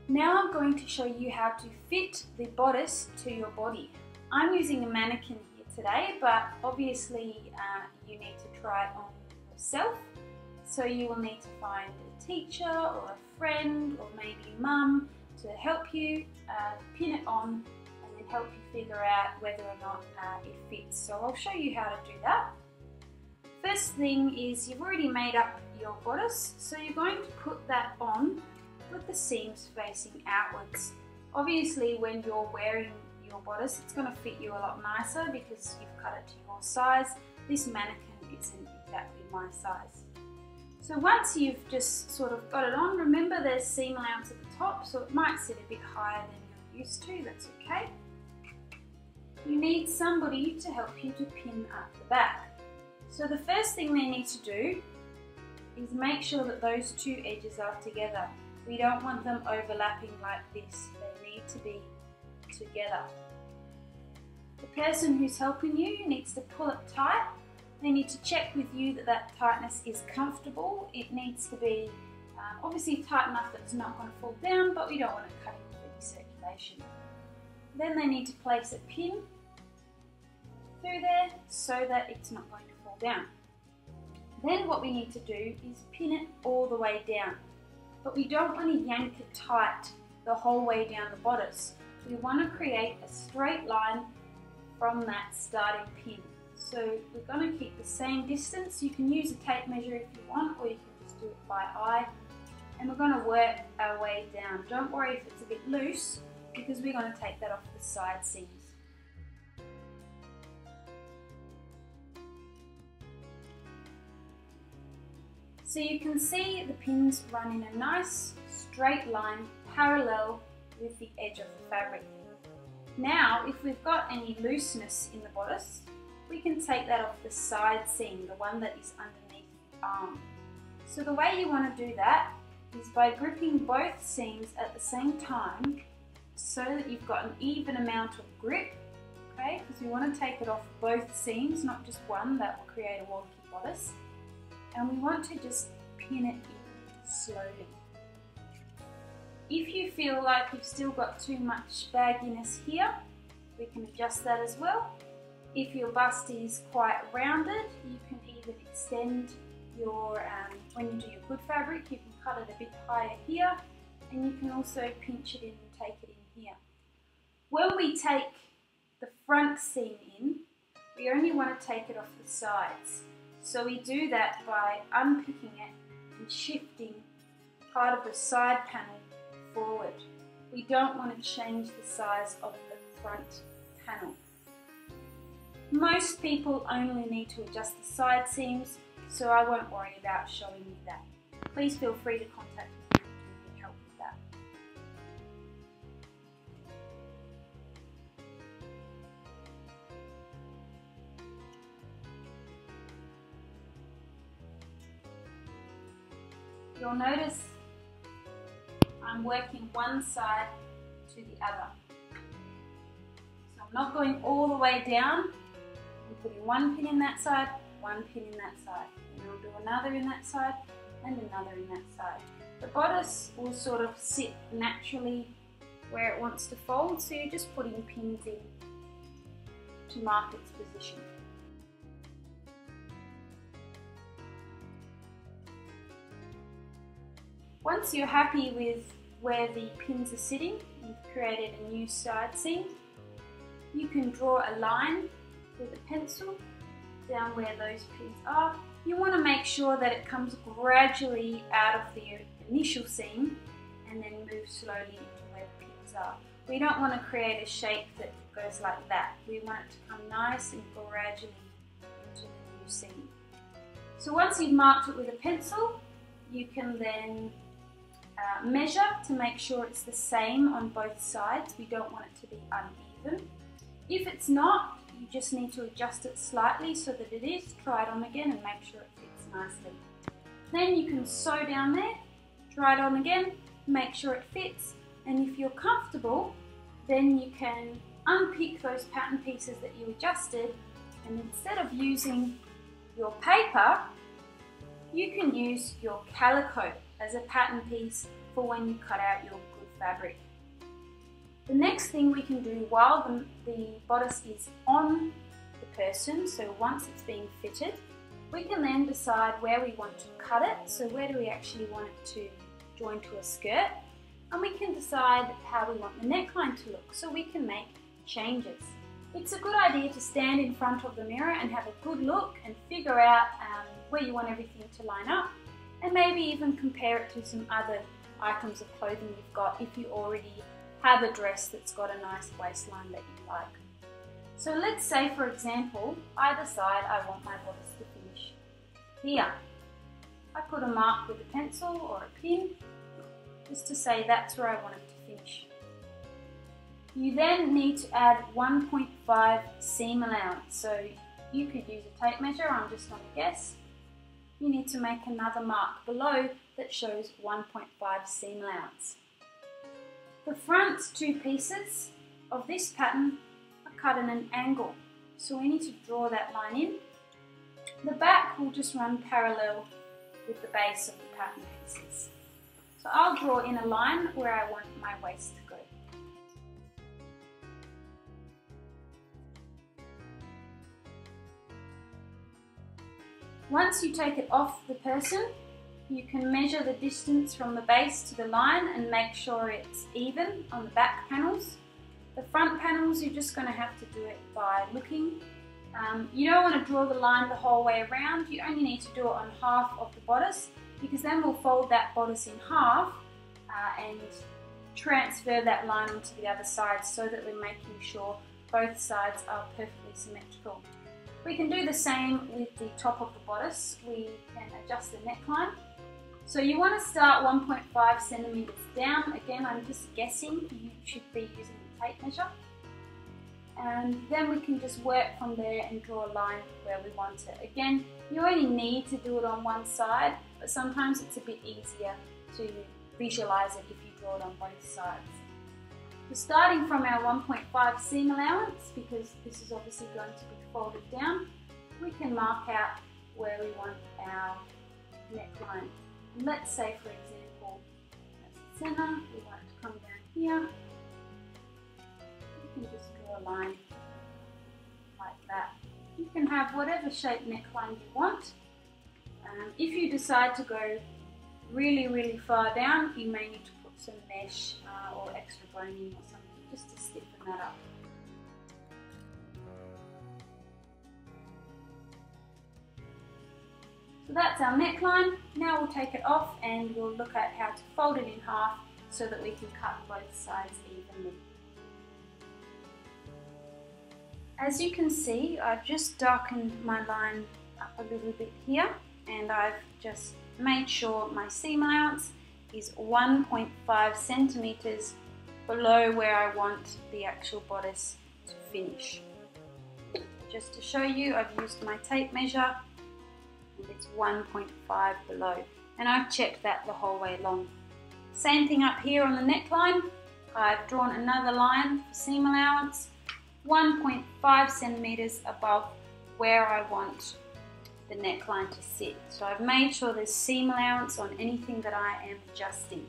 Now I'm going to show you how to fit the bodice to your body. I'm using a mannequin here today, but obviously you need to try it on yourself. So you will need to find a teacher or a friend or maybe mum to help you pin it on and then help you figure out whether or not it fits. So I'll show you how to do that. First thing is you've already made up your bodice, so you're going to put that on with the seams facing outwards. Obviously when you're wearing your bodice it's going to fit you a lot nicer because you've cut it to your size. This mannequin isn't exactly my size. So once you've just sort of got it on, remember there's seam allowance at the top, so it might sit a bit higher than you're used to, that's okay. You need somebody to help you to pin up the back. So the first thing they need to do is make sure that those two edges are together. We don't want them overlapping like this, they need to be together. The person who's helping you needs to pull it tight. They need to check with you that that tightness is comfortable. It needs to be obviously tight enough that it's not going to fall down, but we don't want it cutting through the circulation. Then they need to place a pin through there so that it's not going to fall down. Then what we need to do is pin it all the way down. But we don't want to yank it tight the whole way down the bodice. We want to create a straight line from that starting pin. So we're going to keep the same distance. You can use a tape measure if you want, or you can just do it by eye. And we're going to work our way down. Don't worry if it's a bit loose, because we're going to take that off the side seams. So you can see the pins run in a nice straight line parallel with the edge of the fabric. Now, if we've got any looseness in the bodice, we can take that off the side seam, the one that is underneath the arm. So the way you want to do that is by gripping both seams at the same time so that you've got an even amount of grip, okay? Because we want to take it off both seams, not just one, that will create a wonky bodice. And we want to just pin it in slowly. If you feel like you've still got too much bagginess here, we can adjust that as well. If your bust is quite rounded, you can even extend your, when you do your good fabric, you can cut it a bit higher here, and you can also pinch it in and take it in here. When we take the front seam in, we only want to take it off the sides. So we do that by unpicking it and shifting part of the side panel forward. We don't want to change the size of the front panel. Most people only need to adjust the side seams, so I won't worry about showing you that. Please feel free to contact me to get help with that. You'll notice I'm working one side to the other. So I'm not going all the way down. I'm putting one pin in that side, one pin in that side. And I'll do another in that side and another in that side. The bodice will sort of sit naturally where it wants to fold, so you're just putting pins in to mark its position. Once you're happy with where the pins are sitting, you've created a new side seam, you can draw a line with a pencil down where those pins are. You want to make sure that it comes gradually out of the initial seam and then move slowly into where the pins are. We don't want to create a shape that goes like that. We want it to come nice and gradually into the new seam. So once you've marked it with a pencil, you can then measure to make sure it's the same on both sides. We don't want it to be uneven. If it's not, you just need to adjust it slightly so that it is. Try it on again and make sure it fits nicely. Then you can sew down there, try it on again, make sure it fits, and if you're comfortable, then you can unpick those pattern pieces that you adjusted, and instead of using your paper, you can use your Calico as a pattern piece for when you cut out your good fabric. The next thing we can do while the bodice is on the person, so once it's being fitted, we can then decide where we want to cut it. So where do we actually want it to join to a skirt? And we can decide how we want the neckline to look, so we can make changes. It's a good idea to stand in front of the mirror and have a good look and figure out where you want everything to line up, and maybe even compare it to some other items of clothing you've got if you already have a dress that's got a nice waistline that you like. So let's say, for example, either side I want my bodice to finish here. I put a mark with a pencil or a pin just to say that's where I want it to finish. You then need to add 1.5 seam allowance. So you could use a tape measure, I'm just going to guess. You need to make another mark below that shows 1.5 seam allowance. The front two pieces of this pattern are cut in an angle, so we need to draw that line in. The back will just run parallel with the base of the pattern pieces. So I'll draw in a line where I want my waist to go. Once you take it off the person, you can measure the distance from the base to the line and make sure it's even on the back panels. The front panels, you're just going to have to do it by looking. You don't want to draw the line the whole way around. You only need to do it on half of the bodice, because then we'll fold that bodice in half and transfer that line onto the other side, so that we're making sure both sides are perfectly symmetrical. We can do the same with the top of the bodice. We can adjust the neckline. So you want to start 1.5 centimeters down. Again, I'm just guessing. You should be using a tape measure. And then we can just work from there and draw a line where we want it. Again, you only need to do it on one side, but sometimes it's a bit easier to visualize it if you draw it on both sides. We're starting from our 1.5 seam allowance, because this is obviously going to be folded down. We can mark out where we want our neckline. And let's say, for example, that's the center, we want it to come down here. You can just draw a line like that. You can have whatever shape neckline you want. If you decide to go really far down, you may need to put some mesh or extra boning or something just to stiffen that up. So that's our neckline. Now we'll take it off and we'll look at how to fold it in half so that we can cut both sides evenly. As you can see, I've just darkened my line up a little bit here, and I've just made sure my seam allowance is 1.5 centimeters below where I want the actual bodice to finish. Just to show you, I've used my tape measure, and it's 1.5 below, and I've checked that the whole way along. Same thing up here on the neckline. I've drawn another line for seam allowance, 1.5 centimeters above where I want the neckline to sit. So I've made sure there's seam allowance on anything that I am adjusting.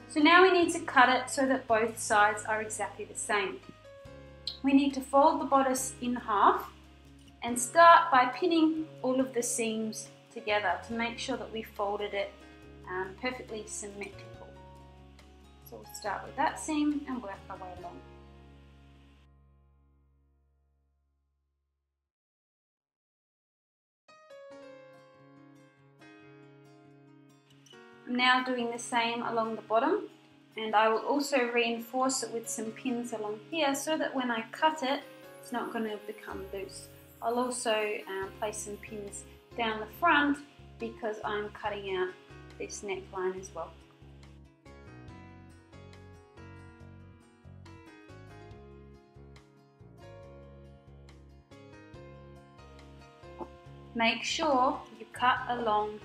So now we need to cut it so that both sides are exactly the same. We need to fold the bodice in half and start by pinning all of the seams together to make sure that we folded it perfectly symmetrical. So we'll start with that seam and work our way along. I'm now doing the same along the bottom, and I will also reinforce it with some pins along here so that when I cut it, it's not going to become loose. I'll also place some pins down the front because I'm cutting out this neckline as well. Make sure you cut along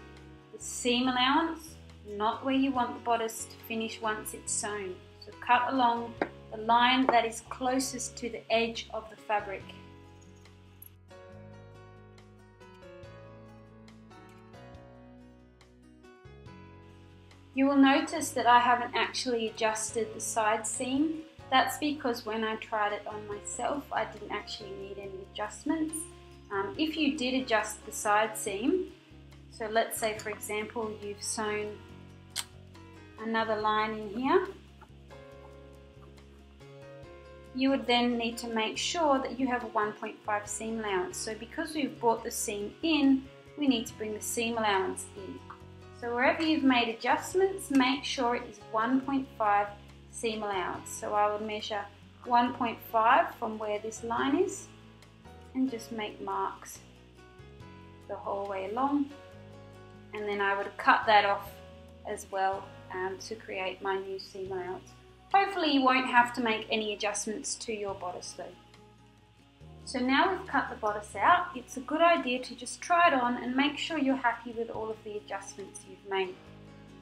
the seam allowance, not where you want the bodice to finish once it's sewn. So cut along the line that is closest to the edge of the fabric. You will notice that I haven't actually adjusted the side seam. That's because when I tried it on myself, I didn't actually need any adjustments. If you did adjust the side seam, so let's say for example you've sewn another line in here, you would then need to make sure that you have a 1.5 seam allowance. So because we've brought the seam in, we need to bring the seam allowance in. So wherever you've made adjustments, make sure it is 1.5 seam allowance. So I would measure 1.5 from where this line is and just make marks the whole way along. And then I would cut that off as well to create my new seam allowance. Hopefully you won't have to make any adjustments to your bodice though. So now we've cut the bodice out, it's a good idea to just try it on and make sure you're happy with all of the adjustments you've made.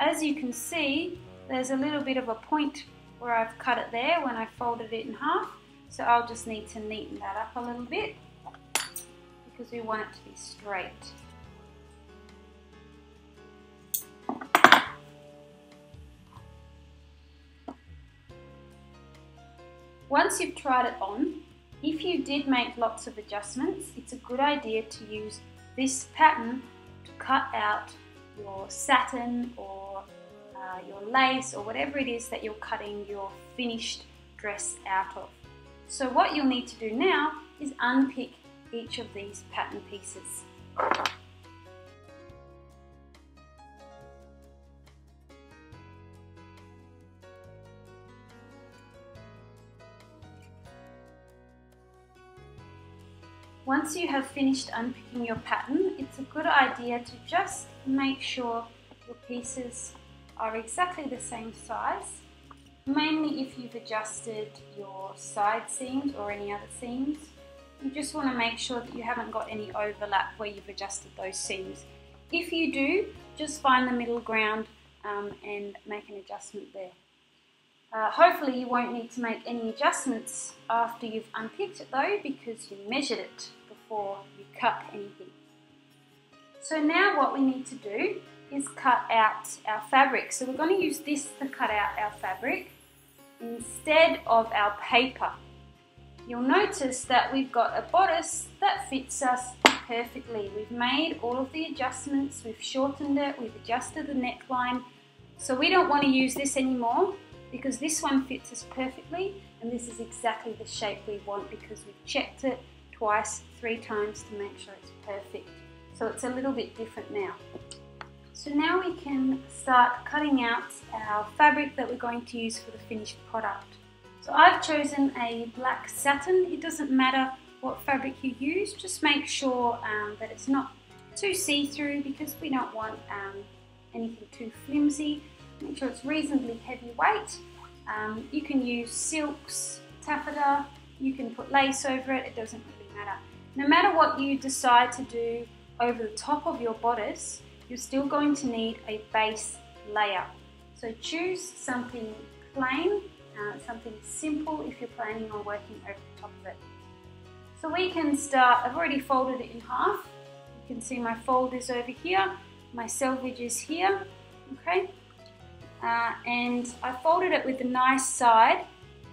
As you can see, there's a little bit of a point where I've cut it there when I folded it in half, so I'll just need to neaten that up a little bit because we want it to be straight. Once you've tried it on, if you did make lots of adjustments, it's a good idea to use this pattern to cut out your satin or your lace or whatever it is that you're cutting your finished dress out of. So what you'll need to do now is unpick each of these pattern pieces. Once you have finished unpicking your pattern, it's a good idea to just make sure your pieces are exactly the same size, mainly if you've adjusted your side seams or any other seams. You just want to make sure that you haven't got any overlap where you've adjusted those seams. If you do, just find the middle ground and make an adjustment there. Hopefully you won't need to make any adjustments after you've unpicked it though, because you measured it before you cut anything. So now what we need to do is cut out our fabric. So we're going to use this to cut out our fabric instead of our paper. You'll notice that we've got a bodice that fits us perfectly. We've made all of the adjustments, we've shortened it, we've adjusted the neckline. So we don't want to use this anymore, because this one fits us perfectly and this is exactly the shape we want because we've checked it twice, 3 times to make sure it's perfect. So it's a little bit different now. So now we can start cutting out our fabric that we're going to use for the finished product. So I've chosen a black satin. It doesn't matter what fabric you use, just make sure that it's not too see-through because we don't want anything too flimsy. Make sure it's reasonably heavyweight. You can use silks, taffeta, you can put lace over it, it doesn't really matter. No matter what you decide to do over the top of your bodice, you're still going to need a base layer. So choose something plain, something simple if you're planning on working over the top of it. So we can start, I've already folded it in half. You can see my fold is over here, my selvage is here, okay? And I folded it with the nice side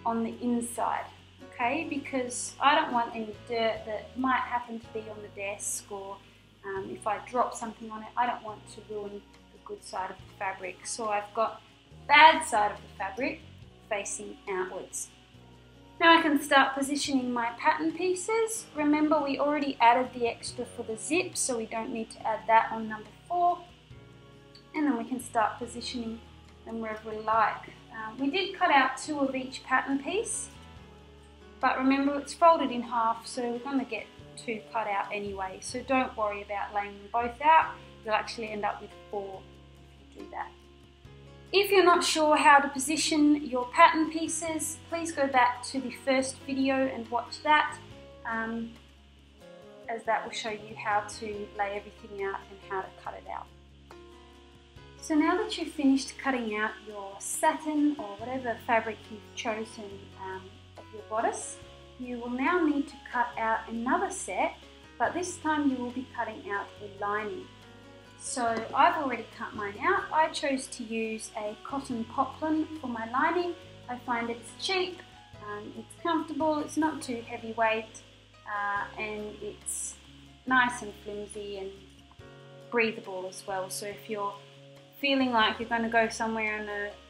on the inside, okay, because I don't want any dirt that might happen to be on the desk, or if I drop something on it, I don't want to ruin the good side of the fabric. So I've got the bad side of the fabric facing outwards. Now I can start positioning my pattern pieces. Remember, we already added the extra for the zip, so we don't need to add that on number 4. And then we can start positioning them wherever we like. We did cut out 2 of each pattern piece, but remember it's folded in half, so we're going to get 2 cut out anyway, so don't worry about laying them both out. You'll actually end up with 4 if you do that. If you're not sure how to position your pattern pieces, please go back to the first video and watch that, as that will show you how to lay everything out and how to cut it out. So now that you've finished cutting out your satin or whatever fabric you've chosen of your bodice, you will now need to cut out another set, but this time you will be cutting out a lining. So I've already cut mine out. I chose to use a cotton poplin for my lining. I find it's cheap, it's comfortable, it's not too heavyweight, and it's nice and flimsy and breathable as well. So if you're feeling like you're going to go somewhere on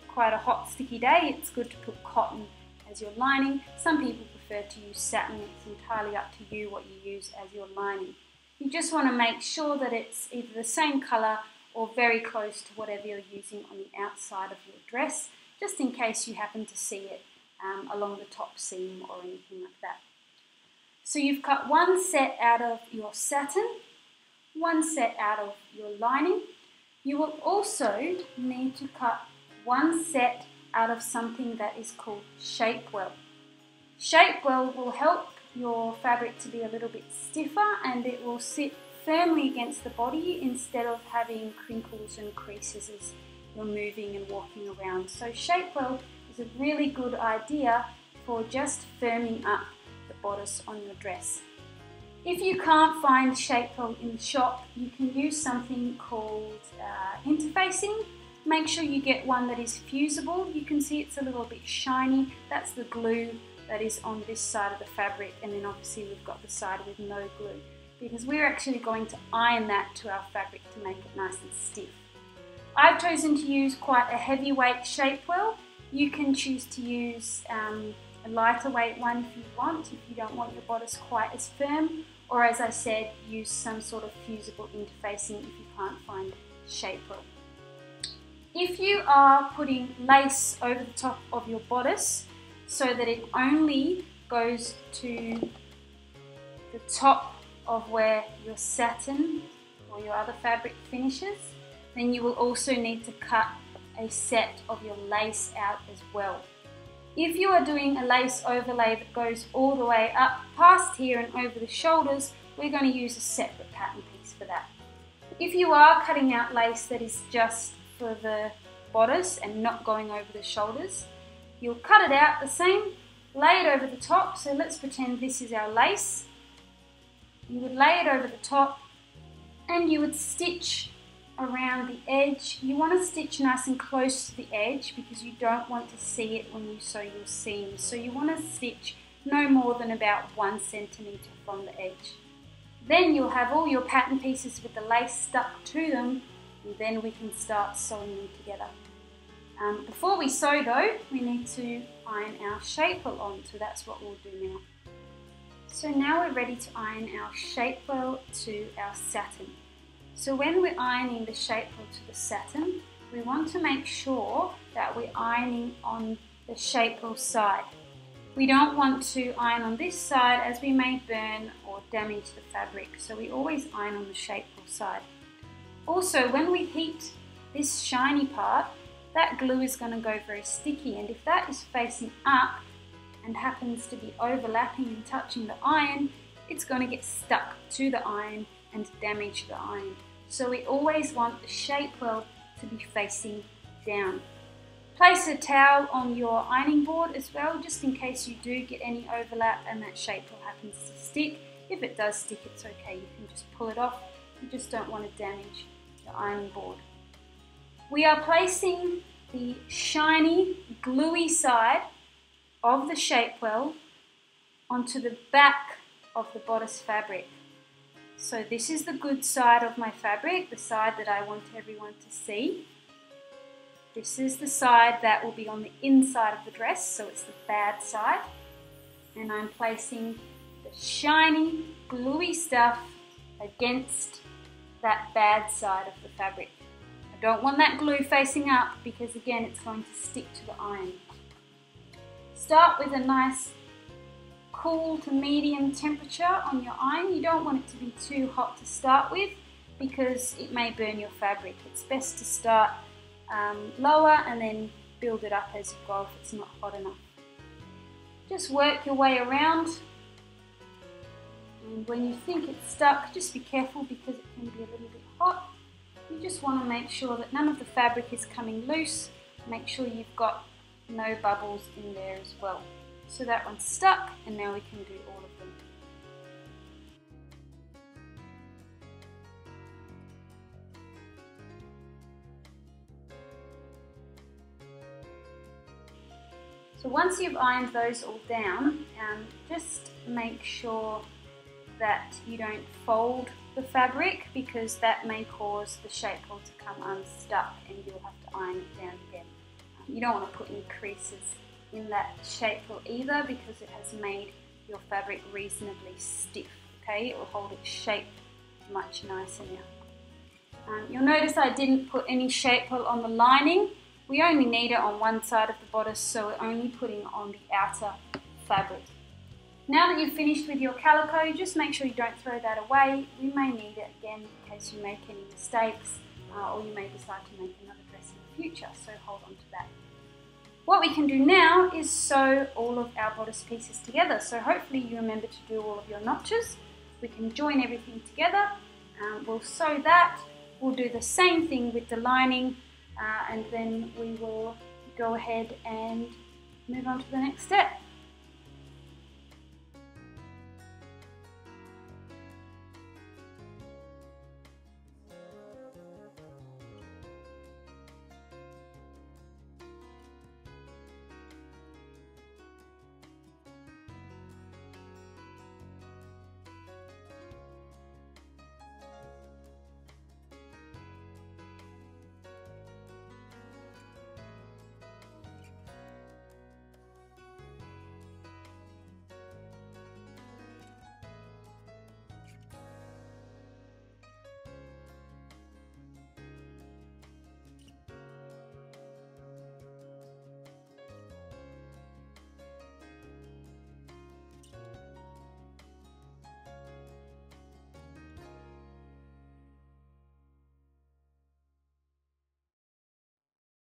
quite a hot sticky day, it's good to put cotton as your lining. Some people prefer to use satin. It's entirely up to you what you use as your lining. You just want to make sure that it's either the same colour or very close to whatever you're using on the outside of your dress, just in case you happen to see it along the top seam or anything like that. So you've cut one set out of your satin, one set out of your lining. You will also need to cut one set out of something that is called Shapewell. Shapewell will help your fabric to be a little bit stiffer, and it will sit firmly against the body instead of having crinkles and creases as you're moving and walking around. So Shapewell is a really good idea for just firming up the bodice on your dress. If you can't find Shapewell in the shop, you can use something called interfacing. Make sure you get one that is fusible. You can see it's a little bit shiny. That's the glue that is on this side of the fabric, and then obviously we've got the side with no glue, because we're actually going to iron that to our fabric to make it nice and stiff. I've chosen to use quite a heavyweight Shapewell. You can choose to use a lighter weight one if you want, if you don't want your bodice quite as firm, or as I said, use some sort of fusible interfacing if you can't find Shapewell. If you are putting lace over the top of your bodice so that it only goes to the top of where your satin or your other fabric finishes, then you will also need to cut a set of your lace out as well. If you are doing a lace overlay that goes all the way up past here and over the shoulders, we're going to use a separate pattern piece for that. If you are cutting out lace that is just for the bodice and not going over the shoulders, you'll cut it out the same, lay it over the top. So let's pretend this is our lace. You would lay it over the top and you would stitch around the edge. You want to stitch nice and close to the edge because you don't want to see it when you sew your seams. So you want to stitch no more than about 1 centimetre from the edge. Then you'll have all your pattern pieces with the lace stuck to them, and then we can start sewing them together. Before we sew though, we need to iron our Shapewell on, so that's what we'll do now. So now we're ready to iron our Shapewell to our satin. So when we're ironing the Shapewell to the satin, we want to make sure that we're ironing on the Shapewell side. We don't want to iron on this side as we may burn or damage the fabric, so we always iron on the Shapewell side. Also, when we heat this shiny part, that glue is going to go very sticky, and if that is facing up and happens to be overlapping and touching the iron, it's going to get stuck to the iron and damage the iron. So we always want the Shapewell to be facing down. Place a towel on your ironing board as well, just in case you do get any overlap and that Shapewell happens to stick. If it does stick, it's okay, you can just pull it off. You just don't want to damage the ironing board. We are placing the shiny, gluey side of the Shapewell onto the back of the bodice fabric. So this is the good side of my fabric, the side that I want everyone to see. This is the side that will be on the inside of the dress, so it's the bad side. And I'm placing the shiny, gluey stuff against that bad side of the fabric. I don't want that glue facing up because again it's going to stick to the iron. Start with a nice cool to medium temperature on your iron. You don't want it to be too hot to start with because it may burn your fabric. It's best to start lower and then build it up as you go if it's not hot enough. Just work your way around, and when you think it's stuck, just be careful because it can be a little bit hot. You just want to make sure that none of the fabric is coming loose. Make sure you've got no bubbles in there as well. So that one's stuck, and now we can do all of them. So once you've ironed those all down, just make sure that you don't fold the fabric, because that may cause the shapewell to come unstuck and you'll have to iron it down again. You don't want to put any creases in that shapewell either, because it has made your fabric reasonably stiff. Okay, it will hold its shape much nicer now. You'll notice I didn't put any shapewell on the lining. We only need it on one side of the bodice, so we're only putting on the outer fabric. Now that you've finished with your calico, just make sure you don't throw that away. We may need it again in case you make any mistakes, or you may decide to make another dress in the future, so hold on to that. What we can do now is sew all of our bodice pieces together. So hopefully you remember to do all of your notches. We can join everything together. We'll sew that. We'll do the same thing with the lining, and then we will go ahead and move on to the next step.